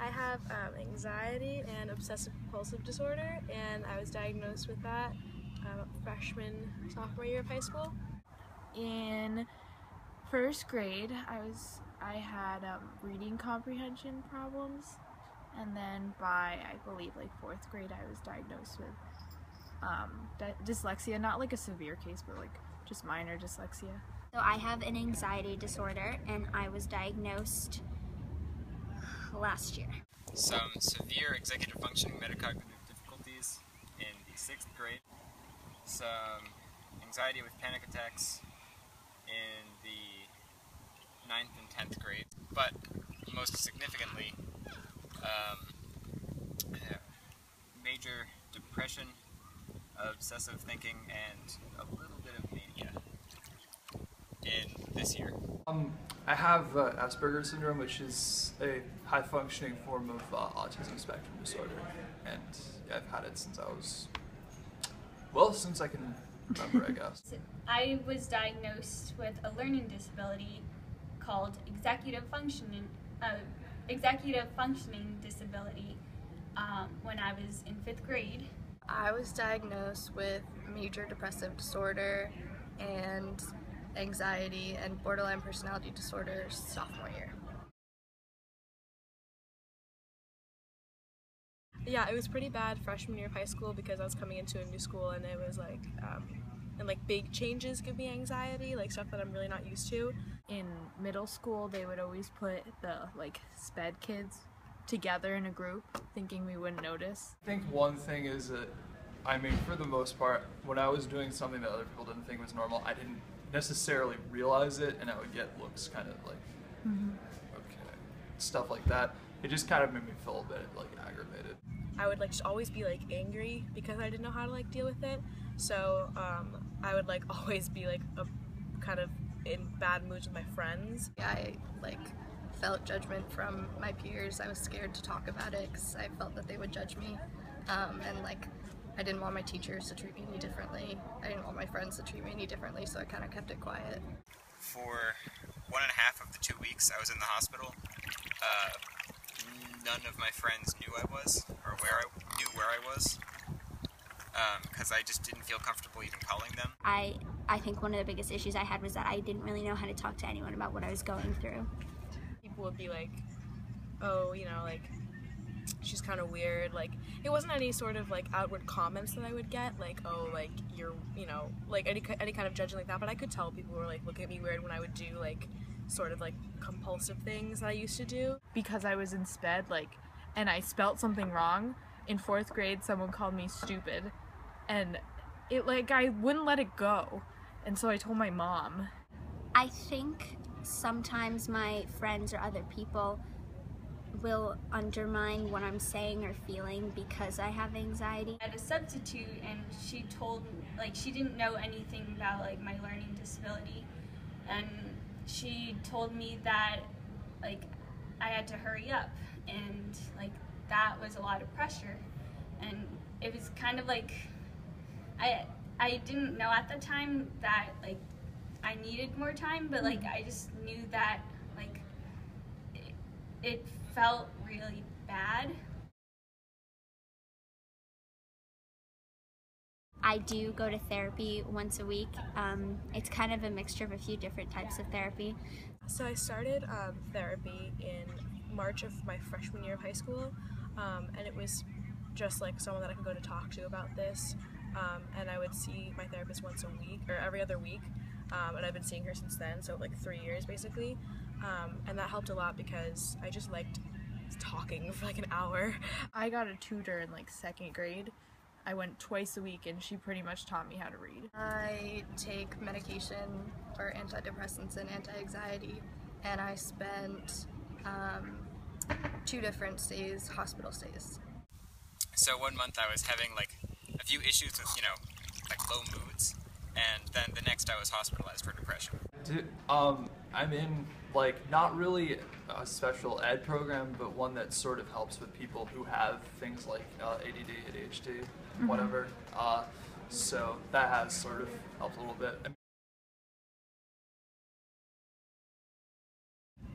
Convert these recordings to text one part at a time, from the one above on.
I have anxiety and obsessive compulsive disorder, and I was diagnosed with that freshman, sophomore year of high school. In first grade, I had reading comprehension problems, and then by I believe like fourth grade, I was diagnosed with dyslexia. Not like a severe case, but like just minor dyslexia. So I have an anxiety disorder, and I was diagnosed last year. Some severe executive functioning metacognitive difficulties in the 6th grade. Some anxiety with panic attacks in the 9th and 10th grade. But most significantly, major depression, obsessive thinking, and a little bit of mania in this year. I have Asperger's syndrome, which is a high-functioning form of autism spectrum disorder, and yeah, I've had it since since I can remember, I guess. I was diagnosed with a learning disability called executive functioning disability when I was in 5th grade. I was diagnosed with major depressive disorder and anxiety and borderline personality disorder sophomore year. Yeah, it was pretty bad freshman year of high school because I was coming into a new school, and it was like big changes give me anxiety, like stuff that I'm really not used to. In middle school, they would always put the like sped kids together in a group, thinking we wouldn't notice. I think one thing is that, I mean, for the most part, when I was doing something that other people didn't think was normal, I didn't necessarily realize it, and I would get looks kind of like, okay, stuff like that. It just kind of made me feel a bit like aggravated. I would like just always be like angry because I didn't know how to like deal with it. So I would like always be like a kind of in bad moods with my friends. I like felt judgment from my peers. I was scared to talk about it because I felt that they would judge me, and like I didn't want my teachers to treat me any differently. I didn't want my friends to treat me any differently, so I kind of kept it quiet. For 1.5 of the 2 weeks I was in the hospital, none of my friends knew I was, or knew where I was, because I just didn't feel comfortable even calling them. I think one of the biggest issues I had was that I didn't really know how to talk to anyone about what I was going through. People would be like, oh, you know, like, she's kind of weird. Like, it wasn't any sort of like outward comments that I would get, like, oh, like, you're, you know, like any kind of judging like that, but I could tell people were like looking at me weird when I would do like sort of like compulsive things that I used to do. Because I was in sped, like, and I spelt something wrong, in 4th grade someone called me stupid, and it, like, I wouldn't let it go, and so I told my mom. I think sometimes my friends or other people will undermine what I'm saying or feeling because I have anxiety. I had a substitute, and she told, like, she didn't know anything about like my learning disability, and she told me that like I had to hurry up, and like that was a lot of pressure, and it was kind of like I didn't know at the time that like I needed more time, but like I just knew that like it felt really bad. I do go to therapy once a week. It's kind of a mixture of a few different types of therapy. So I started therapy in March of my freshman year of high school, and it was just like someone that I could go to talk to about this, and I would see my therapist once a week or every other week, and I've been seeing her since then, so like 3 years basically, and that helped a lot because I just liked talking for like an hour. I got a tutor in like 2nd grade. I went twice a week, and she pretty much taught me how to read. I take medication for antidepressants and anti-anxiety, and I spent 2 different hospital stays. So one month I was having like a few issues with, you know, like low moods, and then the next I was hospitalized for depression. I'm in like not really a special ed program, but one that sort of helps with people who have things like ADD, ADHD, whatever. So that has sort of helped a little bit.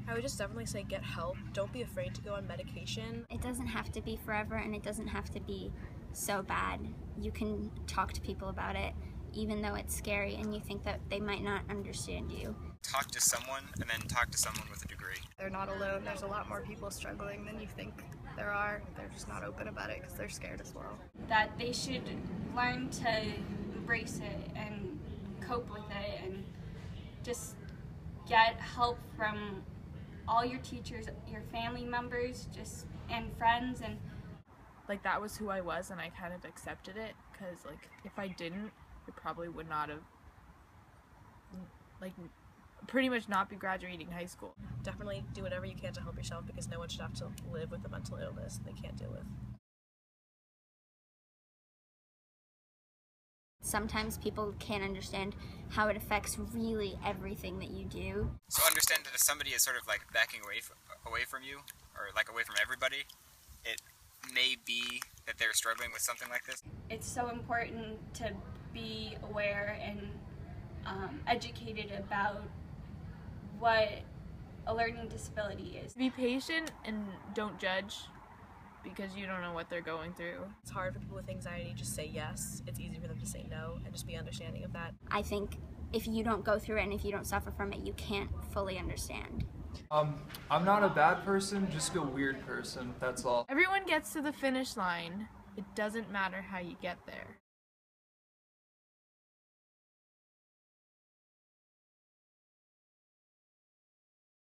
I would just definitely say get help. Don't be afraid to go on medication. It doesn't have to be forever, and it doesn't have to be so bad. You can talk to people about it, even though it's scary and you think that they might not understand you. Talk to someone, and then talk to someone with a degree. They're not alone. There's a lot more people struggling than you think there are. They're just not open about it because they're scared as well. That they should learn to embrace it and cope with it, and just get help from all your teachers, your family members, and friends. And Like, that was who I was, and I kind of accepted it, because, like, if I didn't, I probably would not have, like, pretty much not be graduating high school. Definitely do whatever you can to help yourself, because no one should have to live with a mental illness they can't deal with. Sometimes people can't understand how it affects really everything that you do. So understand that if somebody is sort of like backing away from you, or like away from everybody, it may be that they're struggling with something like this. it's so important to be aware and educated about what a learning disability is. Be patient and don't judge, because you don't know what they're going through. It's hard for people with anxiety. Just say yes. It's easy for them to say no, and just be understanding of that. I think if you don't go through it and if you don't suffer from it, you can't fully understand. I'm not a bad person, just a weird person, that's all. Everyone gets to the finish line. It doesn't matter how you get there.